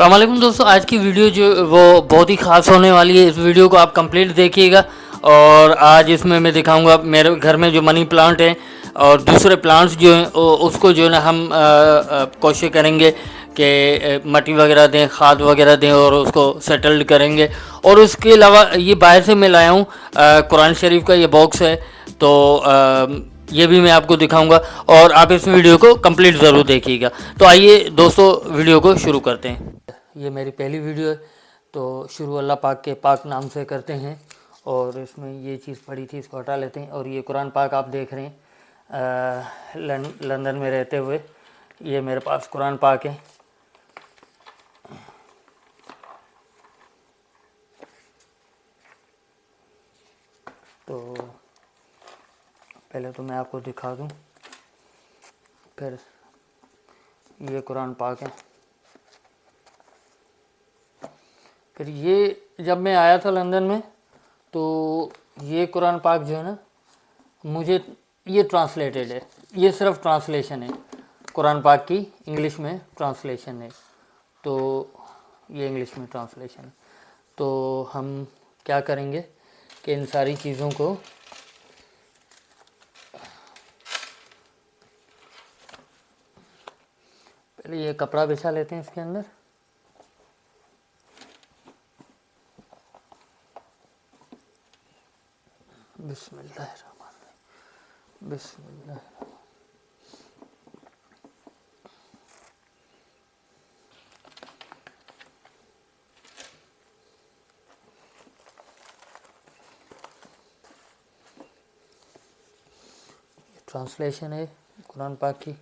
अस्सलाम वालेकुम दोस्तों, आज की वीडियो जो वो बहुत ही ख़ास होने वाली है। इस वीडियो को आप कंप्लीट देखिएगा। और आज इसमें मैं दिखाऊंगा मेरे घर में जो मनी प्लांट है और दूसरे प्लांट्स जो हैं उसको जो है ना हम कोशिश करेंगे कि मट्टी वगैरह दें, खाद वगैरह दें और उसको सेटल्ड करेंगे। और उसके अलावा ये बाहर से मैं लाया हूँ कुरान शरीफ का ये बॉक्स है, तो ये भी मैं आपको दिखाऊंगा और आप इस वीडियो को कंप्लीट ज़रूर देखिएगा। तो आइए दोस्तों, वीडियो को शुरू करते हैं। ये मेरी पहली वीडियो है, तो शुरू अल्लाह पाक के पाक नाम से करते हैं। और इसमें ये चीज़ पड़ी थी, इसको हटा लेते हैं। और ये कुरान पाक आप देख रहे हैं लंदन में रहते हुए, ये मेरे पास कुरान पाक है। तो पहले तो मैं आपको दिखा दूं, फिर ये कुरान पाक है। फिर ये जब मैं आया था लंदन में, तो ये कुरान पाक जो है ना, मुझे ये ट्रांसलेटेड है, ये सिर्फ ट्रांसलेशन है कुरान पाक की, इंग्लिश में ट्रांसलेशन है। तो ये इंग्लिश में ट्रांसलेशन है। तो हम क्या करेंगे कि इन सारी चीज़ों को पहले ये कपड़ा बिछा लेते हैं इसके अंदर। बिस्मिल्लाहिर्रहमानिर्रहीम, बिस्मिल्लाह। ट्रांसलेशन है कुरान पाक की।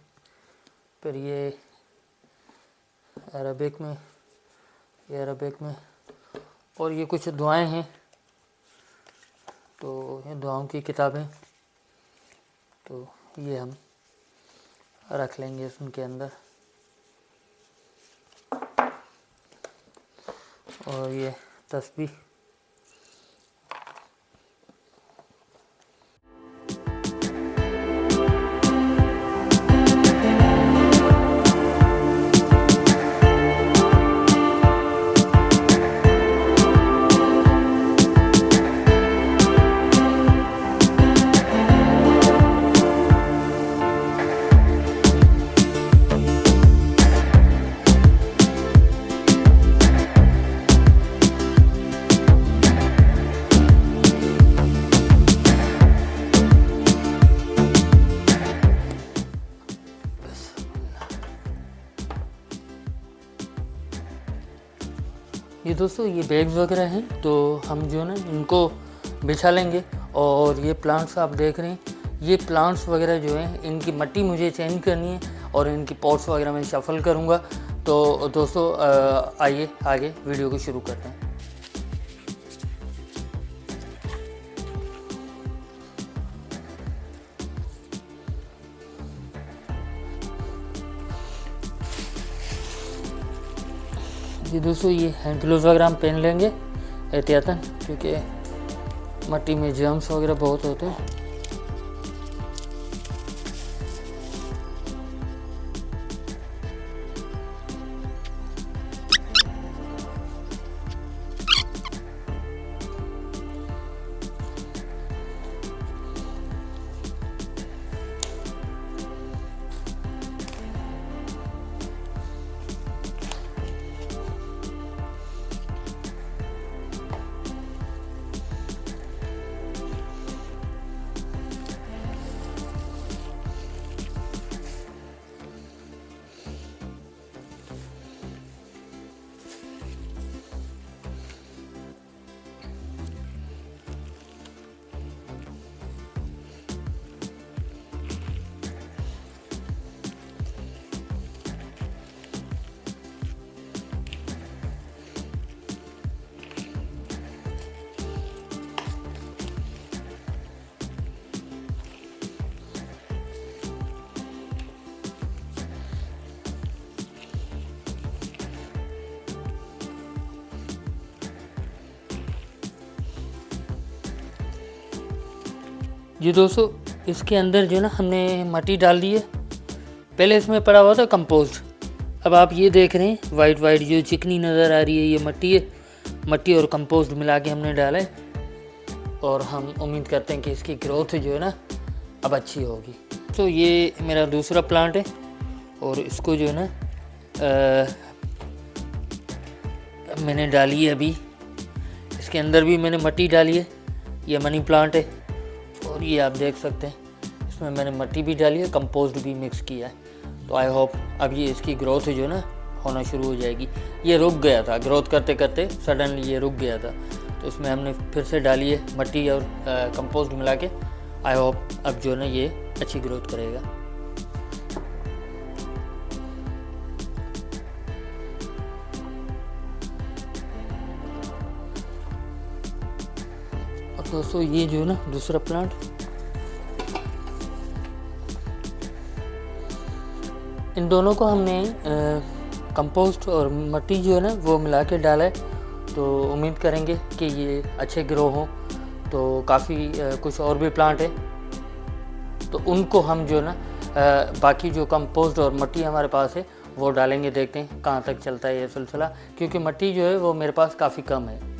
फिर ये अरबिक में, ये अरबिक में। और ये कुछ दुआएं हैं, तो ये दुआओं की किताबें, तो ये हम रख लेंगे उनके अंदर। और ये तस्बीह, ये दोस्तों ये बैग्स वगैरह हैं, तो हम जो है ना इनको बिछा लेंगे। और ये प्लांट्स आप देख रहे हैं, ये प्लांट्स वगैरह जो हैं, इनकी मिट्टी मुझे चेंज करनी है और इनकी पॉट्स वगैरह मैं शफल करूँगा। तो दोस्तों आइए आगे वीडियो को शुरू करते हैं। जी दोस्तों, ये हैंड ग्लोव्स वगैरह हम पहन लेंगे एहतियातन, क्योंकि मिट्टी में जर्म्स वगैरह बहुत होते हैं। जी दोस्तों, इसके अंदर जो है ना हमने मिट्टी डाल दी है। पहले इसमें पड़ा हुआ था कंपोस्ट, अब आप ये देख रहे हैं वाइट वाइट जो चिकनी नज़र आ रही है, ये मट्टी है। मट्टी और कंपोस्ट मिला के हमने डाला है और हम उम्मीद करते हैं कि इसकी ग्रोथ जो है ना अब अच्छी होगी। तो ये मेरा दूसरा प्लांट है और इसको जो है ना मैंने डाली है अभी, इसके अंदर भी मैंने मिट्टी डाली है। ये मनी प्लांट है और ये आप देख सकते हैं इसमें मैंने मिट्टी भी डाली है, कंपोस्ट भी मिक्स किया है। तो आई होप अब ये इसकी ग्रोथ जो है ना होना शुरू हो जाएगी। ये रुक गया था, ग्रोथ करते करते सडनली ये रुक गया था, तो इसमें हमने फिर से डाली है मिट्टी और कंपोस्ट मिला के। आई होप अब जो है ना ये अच्छी ग्रोथ करेगा। और दोस्तों ये जो है ना दूसरा प्लांट, इन दोनों को हमने कंपोस्ट और मिट्टी जो है ना वो मिला के डाला है। तो उम्मीद करेंगे कि ये अच्छे ग्रो हों। तो काफ़ी कुछ और भी प्लांट है, तो उनको हम जो है ना बाकी जो कंपोस्ट और मिट्टी हमारे पास है वो डालेंगे। देखते हैं कहाँ तक चलता है ये सिलसिला, क्योंकि मिट्टी जो है वो मेरे पास काफ़ी कम है।